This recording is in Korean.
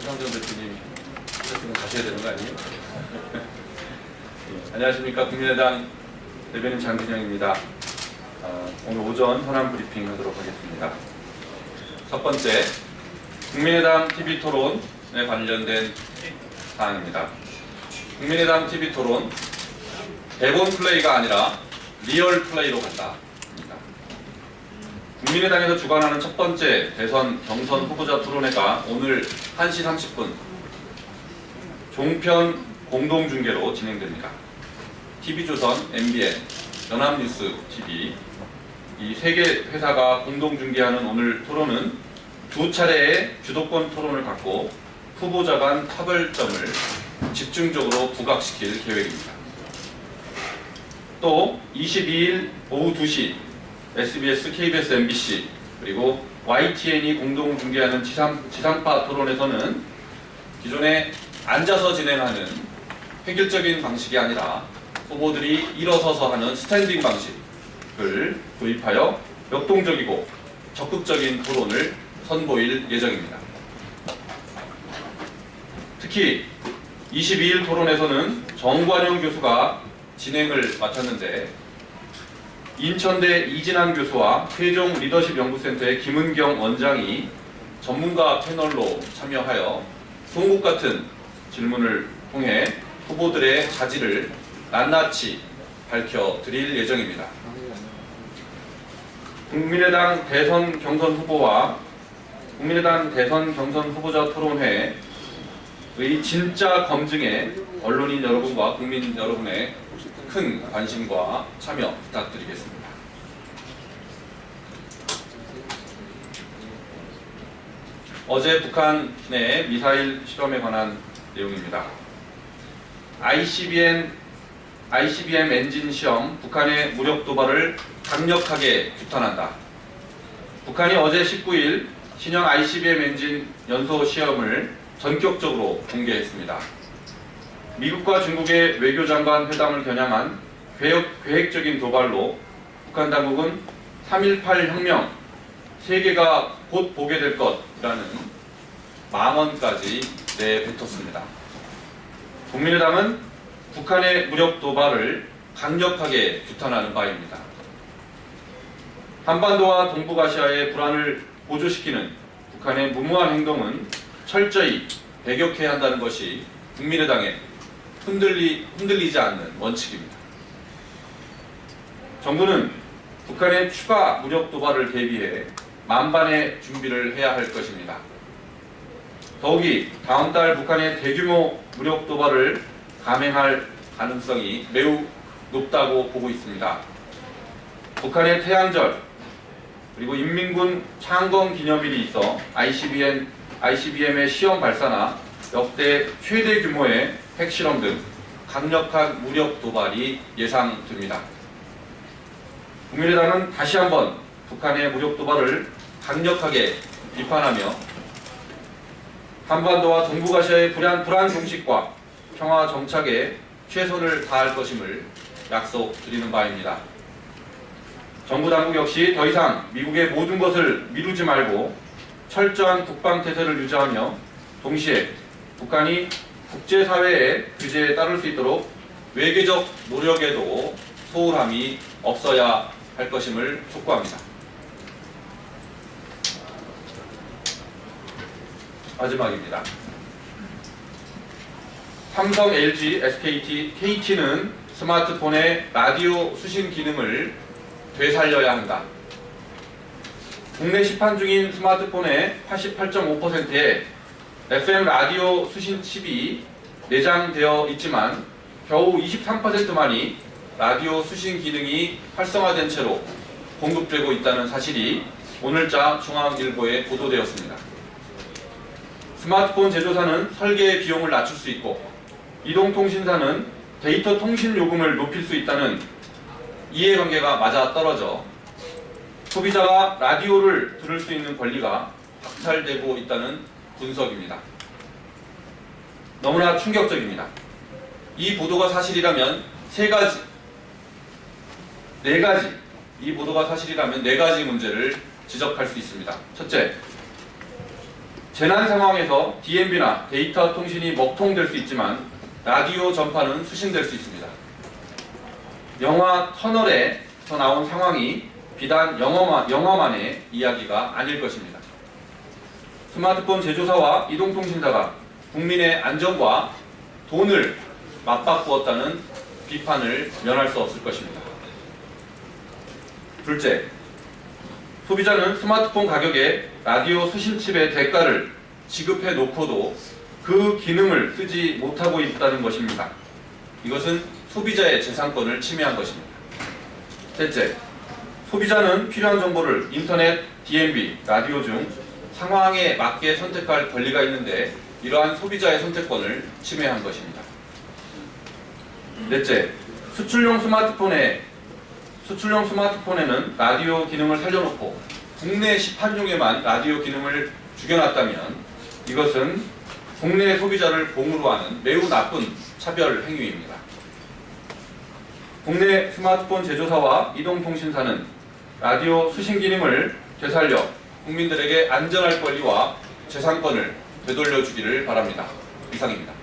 김상정 대표님 지금 가셔야 되는 거 아니에요? 안녕하십니까. 국민의당 대변인 장진영입니다. 오늘 오전 현안 브리핑 하도록 하겠습니다. 첫 번째, 국민의당 TV토론에 관련된 사항입니다. 국민의당 TV토론, 대본 플레이가 아니라 리얼 플레이로 간다. 국민의당에서 주관하는 첫 번째 대선 경선 후보자 토론회가 오늘 1시 30분 종편 공동중계로 진행됩니다. TV조선, MBN, 연합뉴스 TV 이 세 개 회사가 공동중계하는 오늘 토론은 두 차례의 주도권 토론을 갖고 후보자 간 차별점을 집중적으로 부각시킬 계획입니다. 또 22일 오후 2시 SBS, KBS, MBC 그리고 YTN이 공동 중계하는 지상파 토론에서는 기존에 앉아서 진행하는 획일적인 방식이 아니라 후보들이 일어서서 하는 스탠딩 방식을 도입하여 역동적이고 적극적인 토론을 선보일 예정입니다. 특히 22일 토론에서는 정관용 교수가 진행을 맡았는데 인천대 이진환 교수와 세종 리더십 연구센터의 김은경 원장이 전문가 패널로 참여하여 송곳 같은 질문을 통해 후보들의 자질을 낱낱이 밝혀드릴 예정입니다. 국민의당 대선 경선 후보와 국민의당 대선 경선 후보자 토론회의 진짜 검증에 언론인 여러분과 국민 여러분의 큰 관심과 참여 부탁드리겠습니다. 어제 북한의 미사일 실험에 관한 내용입니다. ICBM 엔진 시험, 북한의 무력 도발을 강력하게 규탄한다. 북한이 어제 19일 신형 ICBM 엔진 연소 시험을 전격적으로 공개했습니다. 미국과 중국의 외교장관 회담을 겨냥한 계획적인 도발로 북한 당국은 3.18 혁명, 세계가 곧 보게 될 것이라는 망언까지 내뱉었습니다. 국민의당은 북한의 무력 도발을 강력하게 규탄하는 바입니다. 한반도와 동북아시아의 불안을 고조시키는 북한의 무모한 행동은 철저히 배격해야 한다는 것이 국민의당의 흔들리지 않는 원칙입니다. 정부는 북한의 추가 무력 도발을 대비해 만반의 준비를 해야 할 것입니다. 더욱이 다음 달 북한의 대규모 무력 도발을 감행할 가능성이 매우 높다고 보고 있습니다. 북한의 태양절 그리고 인민군 창건 기념일이 있어 ICBM의 시험 발사나 역대 최대 규모의 핵실험 등 강력한 무력 도발이 예상됩니다. 국민의당은 다시 한번 북한의 무력 도발을 강력하게 비판하며 한반도와 동북아시아의 불안 종식과 평화 정착에 최선을 다할 것임을 약속드리는 바입니다. 정부 당국 역시 더 이상 미국의 모든 것을 미루지 말고 철저한 국방태세를 유지하며 동시에 북한이 국제사회의 규제에 따를 수 있도록 외교적 노력에도 소홀함이 없어야 할 것임을 촉구합니다. 마지막입니다. 삼성, LG, SKT, KT는 스마트폰의 라디오 수신 기능을 되살려야 한다. 국내 시판 중인 스마트폰의 88.5%에 FM 라디오 수신 칩이 내장되어 있지만 겨우 23%만이 라디오 수신 기능이 활성화된 채로 공급되고 있다는 사실이 오늘자 중앙일보에 보도되었습니다. 스마트폰 제조사는 설계 비용을 낮출 수 있고 이동통신사는 데이터 통신 요금을 높일 수 있다는 이해관계가 맞아떨어져 소비자가 라디오를 들을 수 있는 권리가 박탈되고 있다는 분석입니다. 너무나 충격적입니다. 이 보도가 사실이라면 이 보도가 사실이라면 네 가지 문제를 지적할 수 있습니다. 첫째, 재난 상황에서 DMB나 데이터 통신이 먹통될 수 있지만 라디오 전파는 수신될 수 있습니다. 영화 터널에서 나온 상황이 비단 영화만의 이야기가 아닐 것입니다. 스마트폰 제조사와 이동통신사가 국민의 안전과 돈을 맞바꾸었다는 비판을 면할 수 없을 것입니다. 둘째, 소비자는 스마트폰 가격에 라디오 수신칩의 대가를 지급해 놓고도 그 기능을 쓰지 못하고 있다는 것입니다. 이것은 소비자의 재산권을 침해한 것입니다. 셋째, 소비자는 필요한 정보를 인터넷, DMB, 라디오 중 상황에 맞게 선택할 권리가 있는데 이러한 소비자의 선택권을 침해한 것입니다. 넷째, 수출용 스마트폰에는 라디오 기능을 살려놓고 국내 시판용에만 라디오 기능을 죽여놨다면 이것은 국내 소비자를 봉으로 하는 매우 나쁜 차별 행위입니다. 국내 스마트폰 제조사와 이동통신사는 라디오 수신 기능을 되살려 국민들에게 안전할 권리와 재산권을 되돌려 주기를 바랍니다. 이상입니다.